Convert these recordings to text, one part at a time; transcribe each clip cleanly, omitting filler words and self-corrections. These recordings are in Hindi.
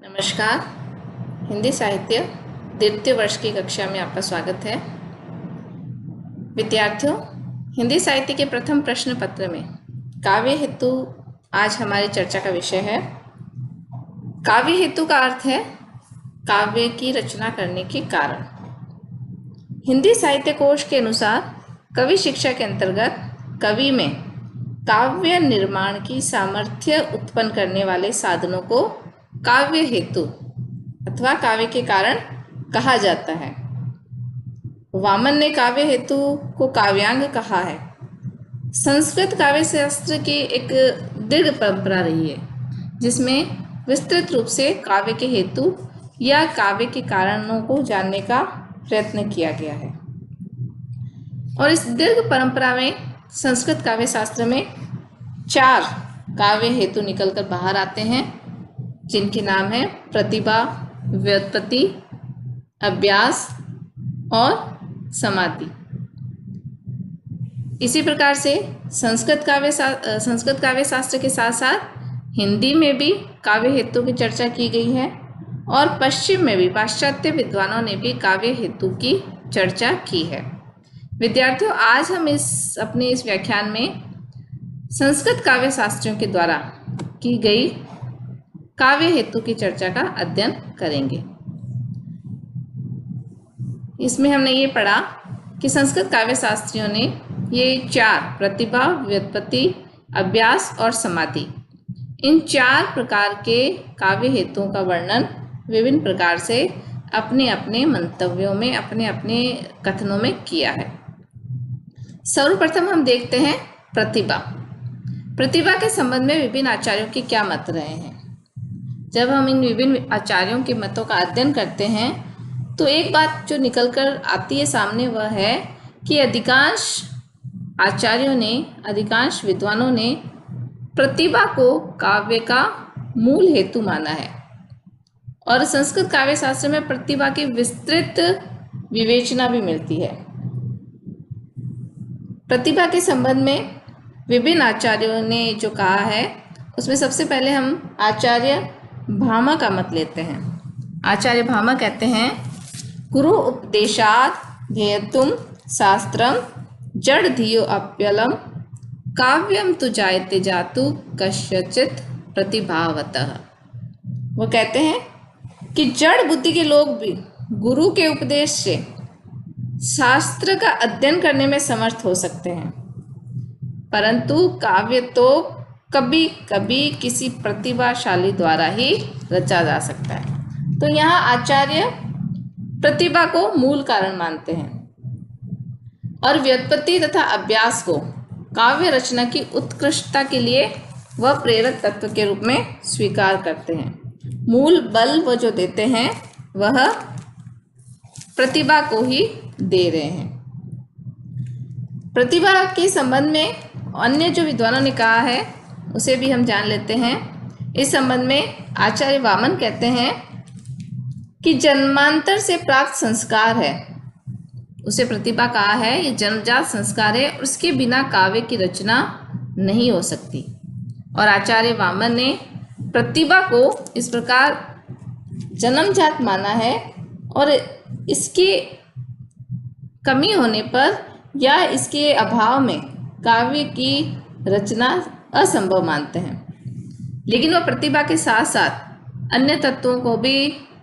नमस्कार। हिंदी साहित्य द्वितीय वर्ष की कक्षा में आपका स्वागत है। विद्यार्थियों, हिंदी साहित्य के प्रथम प्रश्न पत्र में काव्य हेतु आज हमारी चर्चा का विषय है। काव्य हेतु का अर्थ है काव्य की रचना करने के कारण। हिंदी साहित्य कोश के अनुसार कवि शिक्षा के अंतर्गत कवि में काव्य निर्माण की सामर्थ्य उत्पन्न करने वाले साधनों को काव्य हेतु अथवा काव्य के कारण कहा जाता है। वामन ने काव्य हेतु को काव्यांग कहा है। संस्कृत काव्य शास्त्र की एक दीर्घ परंपरा रही है जिसमें विस्तृत रूप से काव्य के हेतु या काव्य के कारणों को जानने का प्रयत्न किया गया है। और इस दीर्घ परंपरा में संस्कृत काव्य शास्त्र में 4 काव्य हेतु निकलकर बाहर आते हैं, जिनके नाम है प्रतिभा, व्युत्पत्ति, अभ्यास और समाधि। इसी प्रकार से संस्कृत काव्य शास्त्र के साथ साथ हिंदी में भी काव्य हेतु की चर्चा की गई है और पश्चिम में भी पाश्चात्य विद्वानों ने भी काव्य हेतु की चर्चा की है। विद्यार्थियों, आज हम अपने इस व्याख्यान में संस्कृत काव्य शास्त्रियों के द्वारा की गई काव्य हेतु की चर्चा का अध्ययन करेंगे। इसमें हमने ये पढ़ा कि संस्कृत काव्य शास्त्रियों ने ये 4 प्रतिभा, व्युत्पत्ति, अभ्यास और समाधि, इन 4 प्रकार के काव्य हेतुओं का वर्णन विभिन्न प्रकार से अपने अपने मंतव्यों में, अपने अपने कथनों में किया है। सर्वप्रथम हम देखते हैं प्रतिभा। प्रतिभा के संबंध में विभिन्न आचार्यों के क्या मत रहे हैं। जब हम इन विभिन्न आचार्यों के मतों का अध्ययन करते हैं तो एक बात जो निकलकर आती है सामने वह है कि अधिकांश आचार्यों ने, अधिकांश विद्वानों ने प्रतिभा को काव्य का मूल हेतु माना है। और संस्कृत काव्य शास्त्र में प्रतिभा की विस्तृत विवेचना भी मिलती है। प्रतिभा के संबंध में विभिन्न आचार्यों ने जो कहा है उसमें सबसे पहले हम आचार्य भामा का मत लेते हैं। आचार्य भामा कहते हैं, गुरु उपदेशात् ध्येयतुम शास्त्रम जड़ धियो अप्यलम काव्यम तु जायते जातु कस्यचित् प्रतिभावतः। वो कहते हैं कि जड़ बुद्धि के लोग भी गुरु के उपदेश से शास्त्र का अध्ययन करने में समर्थ हो सकते हैं, परंतु काव्य तो कभी कभी किसी प्रतिभाशाली द्वारा ही रचा जा सकता है। तो यहाँ आचार्य प्रतिभा को मूल कारण मानते हैं और व्युत्पत्ति तथा अभ्यास को काव्य रचना की उत्कृष्टता के लिए वह प्रेरक तत्व के रूप में स्वीकार करते हैं। मूल बल वो जो देते हैं वह प्रतिभा को ही दे रहे हैं। प्रतिभा के संबंध में अन्य जो विद्वानों ने कहा है उसे भी हम जान लेते हैं। इस संबंध में आचार्य वामन कहते हैं कि जन्मांतर से प्राप्त संस्कार है, उसे प्रतिभा कहा है, ये जन्मजात संस्कार है, उसके बिना काव्य की रचना नहीं हो सकती। और आचार्य वामन ने प्रतिभा को इस प्रकार जन्मजात माना है और इसके कमी होने पर या इसके अभाव में काव्य की रचना असंभव मानते हैं। लेकिन वह प्रतिभा के साथ साथ अन्य तत्वों को भी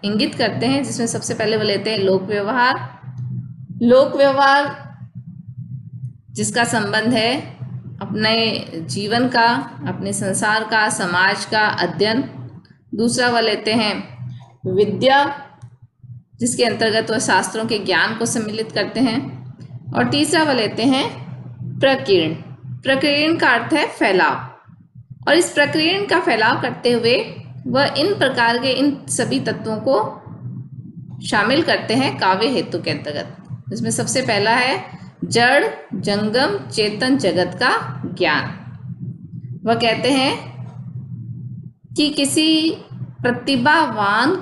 इंगित करते हैं, जिसमें सबसे पहले वो लेते हैं लोक व्यवहार। लोक व्यवहार जिसका संबंध है अपने जीवन का, अपने संसार का, समाज का अध्ययन। दूसरा वह लेते हैं विद्या, जिसके अंतर्गत वह शास्त्रों के ज्ञान को सम्मिलित करते हैं। और तीसरा वह लेते हैं प्रकीर्ण। प्रकीर्ण का अर्थ है फैलाव। और इस प्रकीर्ण का फैलाव करते हुए वह इन प्रकार के इन सभी तत्वों को शामिल करते हैं काव्य हेतु के अंतर्गत, जिसमें सबसे पहला है जड़ जंगम चेतन जगत का ज्ञान। वह कहते हैं कि किसी प्रतिभावान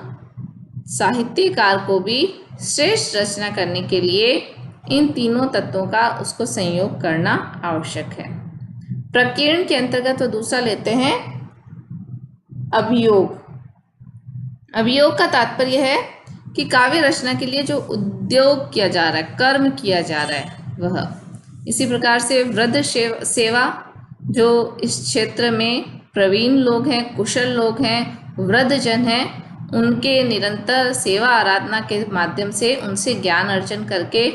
साहित्यकार को भी श्रेष्ठ रचना करने के लिए इन तीनों तत्वों का उसको संयोग करना आवश्यक है। प्रकीर्ण के अंतर्गत वो दूसरा लेते हैं अभियोग। अभियोग का तात्पर्य है कि काव्य रचना के लिए जो उद्योग किया जा रहा है, कर्म किया जा रहा है वह। इसी प्रकार से वृद्ध सेवा, जो इस क्षेत्र में प्रवीण लोग हैं, कुशल लोग हैं, वृद्ध जन हैं, उनके निरंतर सेवा आराधना के माध्यम से उनसे ज्ञान अर्जन करके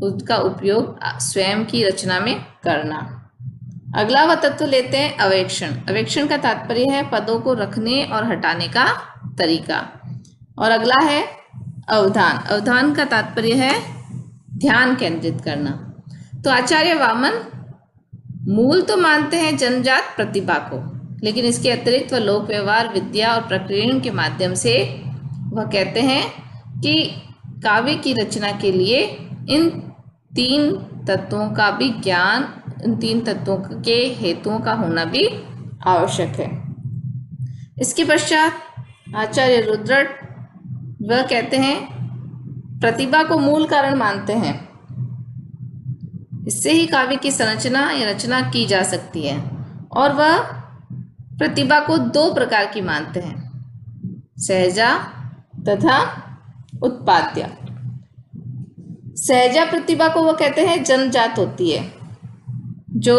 उसका उपयोग स्वयं की रचना में करना। अगला वह तत्व लेते हैं अवेक्षण। अवेक्षण का तात्पर्य है पदों को रखने और हटाने का तरीका। और अगला है अवधान। अवधान का तात्पर्य है ध्यान केंद्रित करना। तो आचार्य वामन मूल तो मानते हैं जन्मजात प्रतिभा को, लेकिन इसके अतिरिक्त वह लोक व्यवहार, विद्या और प्रक्रिया के माध्यम से वह कहते हैं कि काव्य की रचना के लिए इन तीन तत्वों का भी ज्ञान, इन तीन तत्वों के हेतुओं का होना भी आवश्यक है। इसके पश्चात आचार्य रुद्रट वह कहते हैं प्रतिभा को मूल कारण मानते हैं, इससे ही काव्य की संरचना या रचना की जा सकती है। और वह प्रतिभा को दो प्रकार की मानते हैं, सहजा तथा उत्पाद्य। सहजा प्रतिभा को वह कहते हैं जन्मजात होती है, जो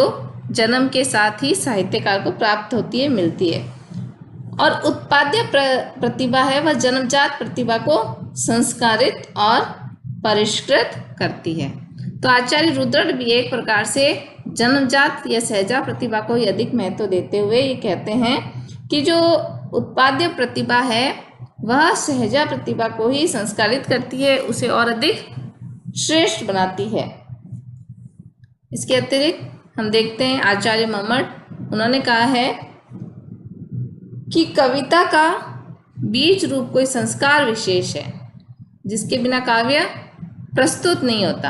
जन्म के साथ ही साहित्यकार को प्राप्त होती है, मिलती है। और उत्पाद्य प्रतिभा है वह जन्मजात प्रतिभा को संस्कारित और परिष्कृत करती है। तो आचार्य रुद्रट भी एक प्रकार से जन्मजात या सहजा प्रतिभा को अधिक महत्व देते हुए ये कहते हैं कि जो उत्पाद्य प्रतिभा है वह सहजा प्रतिभा को ही संस्कारित करती है, उसे और अधिक श्रेष्ठ बनाती है। इसके अतिरिक्त हम देखते हैं आचार्य मम्मट, उन्होंने कहा है कि कविता का बीज रूप कोई संस्कार विशेष है जिसके बिना काव्य प्रस्तुत नहीं होता,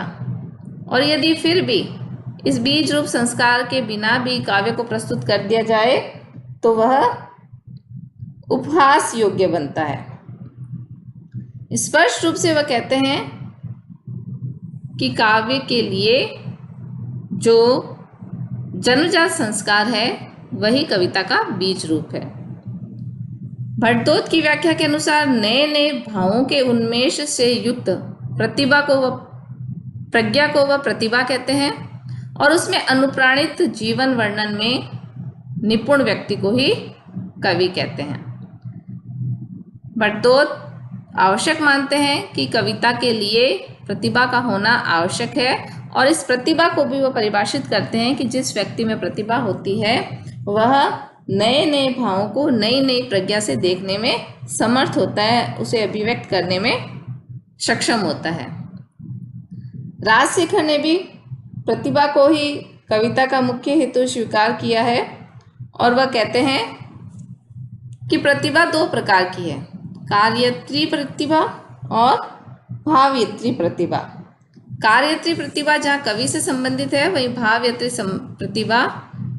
और यदि फिर भी इस बीज रूप संस्कार के बिना भी काव्य को प्रस्तुत कर दिया जाए तो वह उपहास योग्य बनता है। स्पष्ट रूप से वह कहते हैं कि काव्य के लिए जो जन्मजात संस्कार है वही कविता का बीज रूप है। भट्टोत की व्याख्या के अनुसार नए नए भावों के उन्मेष से युक्त प्रतिभा को वह प्रज्ञा को वह प्रतिभा कहते हैं, और उसमें अनुप्राणित जीवन वर्णन में निपुण व्यक्ति को ही कवि कहते हैं। भट्टोत आवश्यक मानते हैं कि कविता के लिए प्रतिभा का होना आवश्यक है, और इस प्रतिभा को भी वह परिभाषित करते हैं कि जिस व्यक्ति में प्रतिभा होती है वह नए नए भावों को नई नई प्रज्ञा से देखने में समर्थ होता है, उसे अभिव्यक्त करने में सक्षम होता है। राजशेखर ने भी प्रतिभा को ही कविता का मुख्य हेतु स्वीकार किया है, और वह कहते हैं कि प्रतिभा दो प्रकार की है, कार्यत्री प्रतिभा और भावयत्री प्रतिभा। कार्यत्री प्रतिभा जहाँ कवि से संबंधित है, वहीं भावयत्री प्रतिभा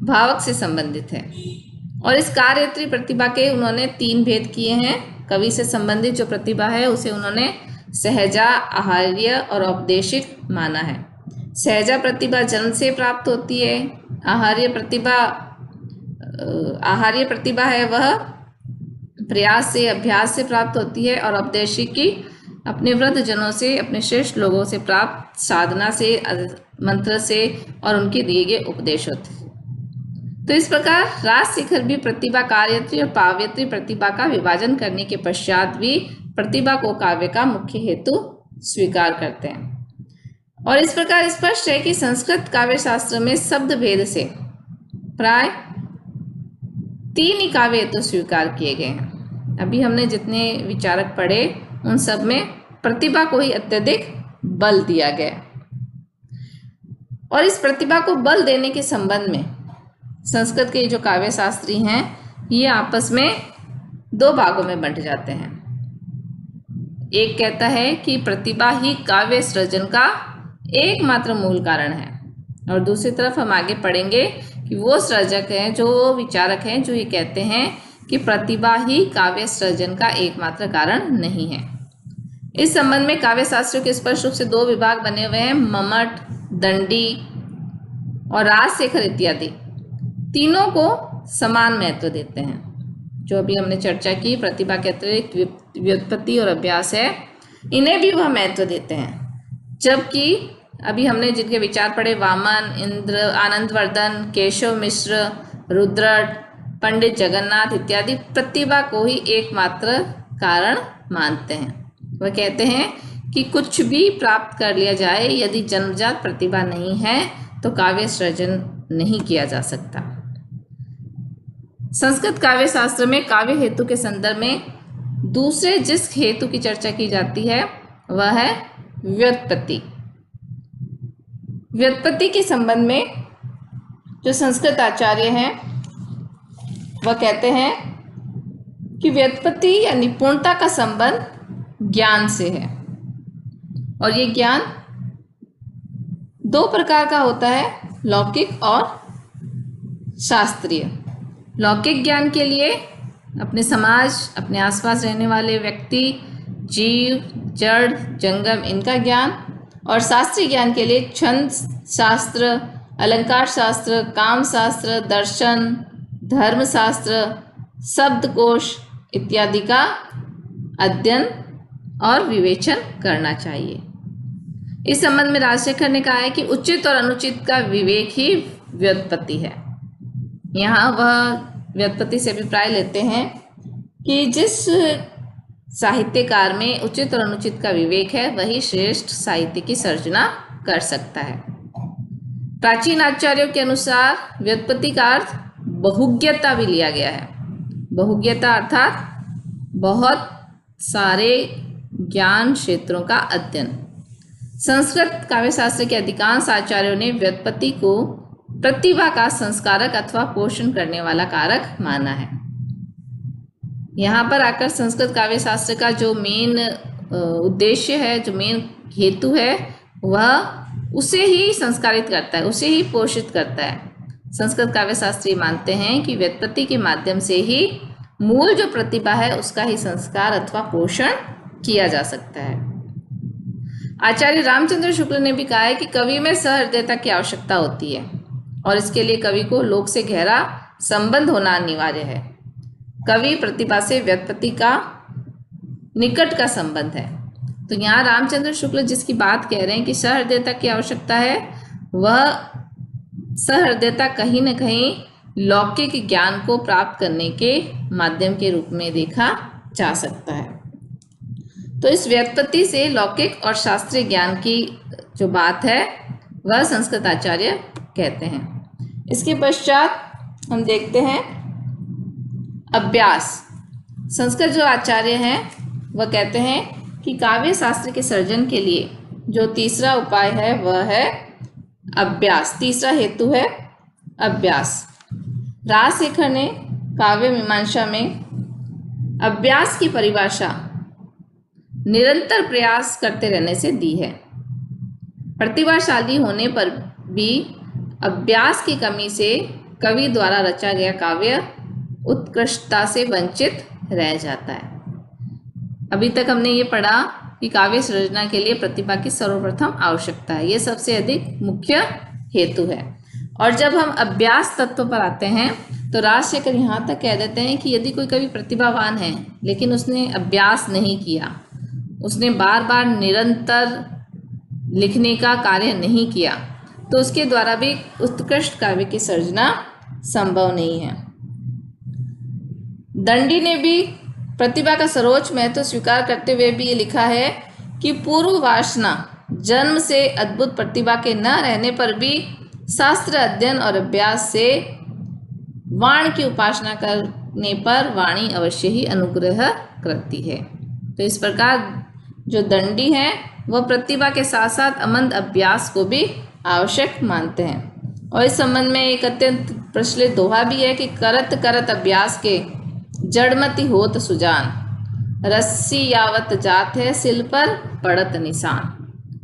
भावक से संबंधित है। और इस कार्यत्री प्रतिभा के उन्होंने तीन भेद किए हैं। कवि से संबंधित जो प्रतिभा है उसे उन्होंने सहजा, आहार्य और औपदेशिक माना है। सहजा प्रतिभा जन्म से प्राप्त होती है। आहार्य प्रतिभा है वह प्रयास से, अभ्यास से प्राप्त होती है, और औपदेशिक की अपने वृद्ध जनों से, अपने श्रेष्ठ लोगों से प्राप्त साधना से, मंत्र से और उनके दिए गए उपदेश होते हैं। तो इस प्रकार राजशेखर भी प्रतिभा कार्यत्री और भावयत्री प्रतिभा का विभाजन करने के पश्चात भी प्रतिभा को काव्य का मुख्य हेतु स्वीकार करते हैं। और इस प्रकार स्पष्ट है कि संस्कृत काव्य शास्त्र में शब्द भेद से प्राय 3 ही काव्य हेतु स्वीकार किए गए हैं। अभी हमने जितने विचारक पढ़े उन सब में प्रतिभा को ही अत्यधिक बल दिया गया, और इस प्रतिभा को बल देने के संबंध में संस्कृत के जो काव्य शास्त्री हैं ये आपस में 2 भागों में बंट जाते हैं। एक कहता है कि प्रतिभा ही काव्य सृजन का एकमात्र मूल कारण है, और दूसरी तरफ हम आगे पढ़ेंगे कि वो सृजक हैं, जो विचारक हैं, जो ये कहते हैं कि प्रतिभा ही काव्य सृजन का एकमात्र कारण नहीं है। इस संबंध में काव्य शास्त्रियों के स्पष्ट रूप से 2 विभाग बने हुए हैं, मम्मट, दंडी और राजशेखर इत्यादि। तीनों को समान महत्व देते हैं। जो अभी हमने चर्चा की, प्रतिभा के अतिरिक्त व्युत्पत्ति और अभ्यास है, इन्हें भी वह महत्व देते हैं। जबकि अभी हमने जिनके विचार पढ़े, वामन, इंद्र, आनंदवर्धन, केशव मिश्र, रुद्रट, पंडित जगन्नाथ इत्यादि प्रतिभा को ही एकमात्र कारण मानते हैं। वह कहते हैं कि कुछ भी प्राप्त कर लिया जाए, यदि जन्मजात प्रतिभा नहीं है तो काव्य सृजन नहीं किया जा सकता। संस्कृत काव्य शास्त्र में काव्य हेतु के संदर्भ में दूसरे जिस हेतु की चर्चा की जाती है वह है व्युत्पत्ति। व्युत्पत्ति के संबंध में जो संस्कृत आचार्य हैं वह कहते हैं कि व्युत्पत्ति या निपुणता का संबंध ज्ञान से है, और ये ज्ञान दो प्रकार का होता है, लौकिक और शास्त्रीय। लौकिक ज्ञान के लिए अपने समाज, अपने आसपास रहने वाले व्यक्ति, जीव, जड़, जंगम, इनका ज्ञान, और शास्त्रीय ज्ञान के लिए छंद शास्त्र, अलंकार शास्त्र, काम शास्त्र, दर्शन, धर्मशास्त्र, शब्दकोश इत्यादि का अध्ययन और विवेचन करना चाहिए। इस संबंध में राजशेखर ने कहा है कि उचित और अनुचित का विवेक ही व्युत्पत्ति है। यहाँ वह व्युत्पत्ति से अभिप्राय लेते हैं कि जिस साहित्यकार में उचित और अनुचित का विवेक है वही श्रेष्ठ साहित्य की सर्जना कर सकता है। प्राचीन आचार्यों के अनुसार व्युत्पत्ति का अर्थ बहुज्ञता भी लिया गया है। बहुज्ञता अर्थात बहुत सारे ज्ञान क्षेत्रों का अध्ययन। संस्कृत काव्यशास्त्र के अधिकांश आचार्यों ने व्युत्पत्ति को प्रतिभा का संस्कारक अथवा पोषण करने वाला कारक माना है। यहाँ पर आकर संस्कृत काव्यशास्त्र का जो मेन उद्देश्य है, जो मेन हेतु है, वह उसे ही संस्कारित करता है, उसे ही पोषित करता है। संस्कृत काव्यशास्त्री मानते हैं कि व्युत्पत्ति के माध्यम से ही मूल जो प्रतिभा है उसका ही संस्कार अथवा पोषण किया जा सकता है। आचार्य रामचंद्र शुक्ल ने भी कहा है कि कवि में सहृदयता की आवश्यकता होती है और इसके लिए कवि को लोक से गहरा संबंध होना अनिवार्य है। कवि प्रतिभा से व्युत्पत्ति का निकट का संबंध है। तो यहाँ रामचंद्र शुक्ल जिसकी बात कह रहे हैं कि सहृदयता की आवश्यकता है, वह सहृदयता कहीं न कहीं लौकिक ज्ञान को प्राप्त करने के माध्यम के रूप में देखा जा सकता है। तो इस व्युत्पत्ति से लौकिक और शास्त्रीय ज्ञान की जो बात है वह संस्कृत आचार्य कहते हैं। इसके पश्चात हम देखते हैं अभ्यास। संस्कृत जो आचार्य हैं वह कहते हैं कि काव्य शास्त्र के सर्जन के लिए जो तीसरा उपाय है वह है अभ्यास। तीसरा हेतु है अभ्यास। राजशेखर ने काव्य मीमांसा में अभ्यास की परिभाषा निरंतर प्रयास करते रहने से दी है। प्रतिभाशाली होने पर भी अभ्यास की कमी से कवि द्वारा रचा गया काव्य उत्कृष्टता से वंचित रह जाता है। अभी तक हमने ये पढ़ा कि काव्य सृजना के लिए प्रतिभा की सर्वप्रथम आवश्यकता है, ये सबसे अधिक मुख्य हेतु है। और जब हम अभ्यास तत्व पर आते हैं तो राजशेखर यहाँ तक कह देते हैं कि यदि कोई कवि प्रतिभावान है लेकिन उसने अभ्यास नहीं किया, उसने बार बार निरंतर लिखने का कार्य नहीं किया, तो उसके द्वारा भी उत्कृष्ट काव्य की सर्जना संभव नहीं है। दंडी ने भी प्रतिभा का सर्वोच्च महत्व स्वीकार करते हुए भी ये लिखा है कि पूर्व वासना जन्म से अद्भुत प्रतिभा के न रहने पर भी शास्त्र अध्ययन और अभ्यास से वाण की उपासना करने पर वाणी अवश्य ही अनुग्रह करती है। तो इस प्रकार जो दंडी हैं वह प्रतिभा के साथ साथ अमंद अभ्यास को भी आवश्यक मानते हैं। और इस संबंध में एक अत्यंत प्रचलित दोहा भी है कि करत करत अभ्यास के जड़मति होत सुजान, रस्सी यावत जात है सिल पर पड़त निशान।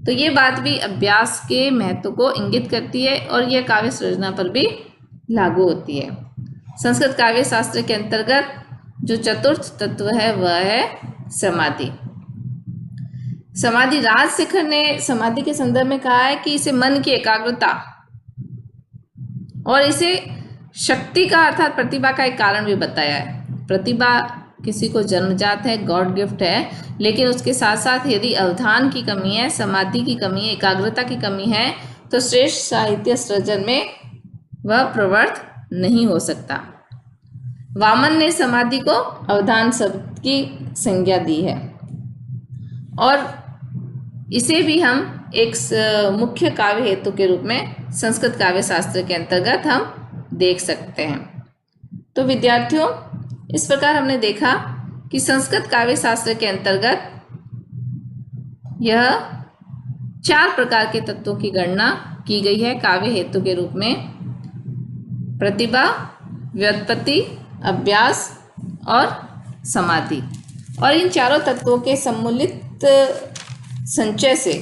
तो ये बात भी अभ्यास के महत्व को इंगित करती है और यह काव्य सृजना पर भी लागू होती है। संस्कृत काव्य शास्त्र के अंतर्गत जो चतुर्थ तत्व है वह है समाधि। समाधि, राजशेखर ने समाधि के संदर्भ में कहा है कि इसे मन की एकाग्रता और इसे शक्ति का अर्थात प्रतिभा का एक कारण भी बताया है। प्रतिभा किसी को जन्मजात है, गॉड गिफ्ट है, लेकिन उसके साथ साथ यदि अवधान की कमी है, समाधि की कमी है, एकाग्रता की कमी है, तो श्रेष्ठ साहित्य सृजन में वह प्रवृत्त नहीं हो सकता। वामन ने समाधि को अवधान शब्द की संज्ञा दी है और इसे भी हम एक मुख्य काव्य हेतु के रूप में संस्कृत काव्य शास्त्र के अंतर्गत हम देख सकते हैं। तो विद्यार्थियों, इस प्रकार हमने देखा कि संस्कृत काव्य शास्त्र के अंतर्गत यह 4 प्रकार के तत्वों की गणना की गई है काव्य हेतु के रूप में: प्रतिभा, व्युत्पत्ति, अभ्यास और समाधि। और इन चारों तत्वों के सम्मिलित संचय से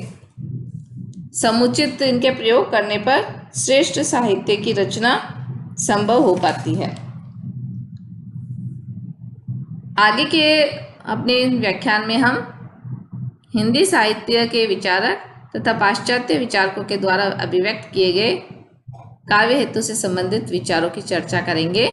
समुचित इनके प्रयोग करने पर श्रेष्ठ साहित्य की रचना संभव हो पाती है। आगे के अपने व्याख्यान में हम हिंदी साहित्य के विचारक तथा पाश्चात्य विचारकों के द्वारा अभिव्यक्त किए गए काव्य हेतु से संबंधित विचारों की चर्चा करेंगे।